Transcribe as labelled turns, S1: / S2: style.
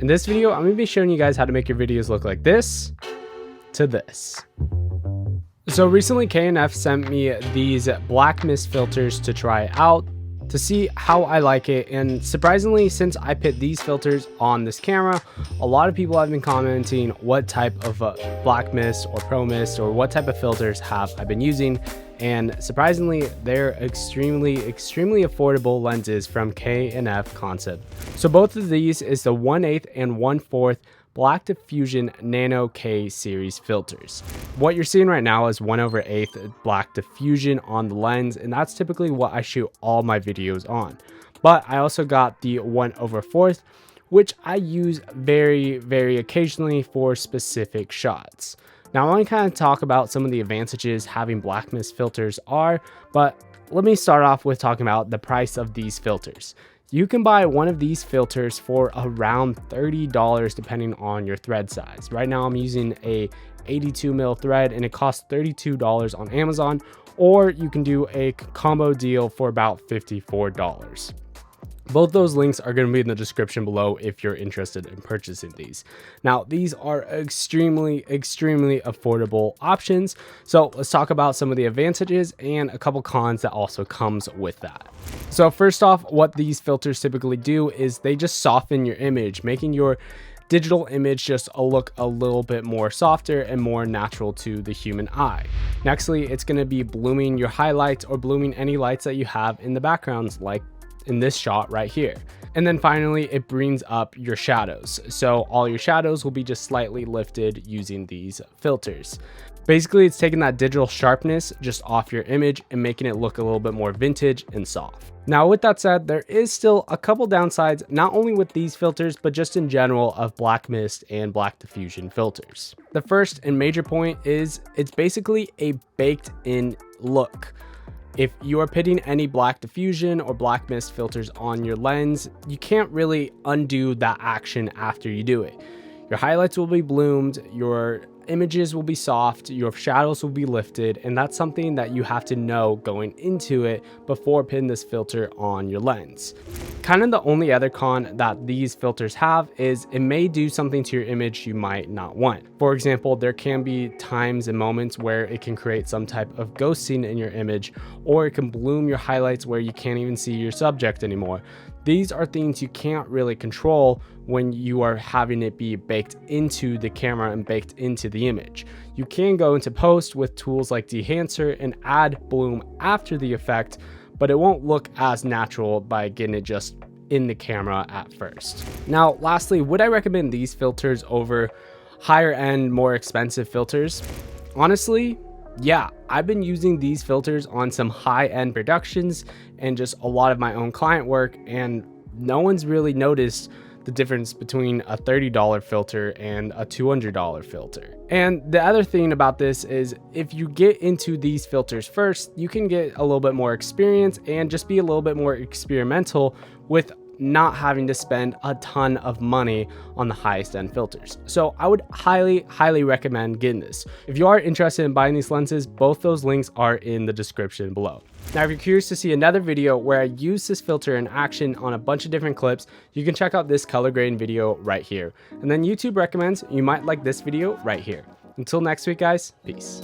S1: In this video, I'm going to be showing you guys how to make your videos look like this to this. So recently K&F sent me these black mist filters to try out to see how I like it, and surprisingly, since I put these filters on this camera, a lot of people have been commenting what type of black mist or pro mist or what type of filters have I been using, and surprisingly they're extremely affordable lenses from K&F Concept. So both of these is the 1/8 and 1/4 Black Diffusion Nano K series filters. What you're seeing right now is 1/8 Black Diffusion on the lens, and that's typically what I shoot all my videos on. But I also got the 1/4, which I use very occasionally for specific shots. Now I want to kind of talk about some of the advantages having black mist filters are, but let me start off with talking about the price of these filters. You can buy one of these filters for around $30 depending on your thread size. Right now I'm using a 82mm thread and it costs $32 on Amazon, or you can do a combo deal for about $54. Both those links are going to be in the description below if you're interested in purchasing these. Now, these are extremely affordable options. So let's talk about some of the advantages and a couple cons that also comes with that. So first off, what these filters typically do is they just soften your image, making your digital image just look a little bit more softer and more natural to the human eye. Nextly, it's going to be blooming your highlights or blooming any lights that you have in the backgrounds, like in this shot right here. And then finally, it brings up your shadows. So all your shadows will be just slightly lifted using these filters. Basically, it's taking that digital sharpness just off your image and making it look a little bit more vintage and soft. Now, with that said, there is still a couple downsides, not only with these filters, but just in general of black mist and black diffusion filters. The first and major point is it's basically a baked in look. If you are putting any black diffusion or black mist filters on your lens, you can't really undo that action after you do it. Your highlights will be bloomed, your images will be soft, your shadows will be lifted, and that's something that you have to know going into it before putting this filter on your lens. Kind of the only other con that these filters have is it may do something to your image you might not want. For example, there can be times and moments where it can create some type of ghosting in your image, or it can bloom your highlights where you can't even see your subject anymore. These are things you can't really control when you are having it be baked into the camera and baked into the image. You can go into post with tools like Dehancer and add bloom after the effect, but it won't look as natural by getting it just in the camera at first. Now, lastly, would I recommend these filters over higher end, more expensive filters? Honestly, yeah, I've been using these filters on some high-end productions and just a lot of my own client work, and no one's really noticed the difference between a $30 filter and a $200 filter. And the other thing about this is if you get into these filters first, you can get a little bit more experience and just be a little bit more experimental with not having to spend a ton of money on the highest end filters. So I would highly recommend getting this. If you are interested in buying these lenses, both those links are in the description below. Now, if you're curious to see another video where I use this filter in action on a bunch of different clips, you can check out this color grading video right here. And then YouTube recommends you might like this video right here. Until next week, guys, peace.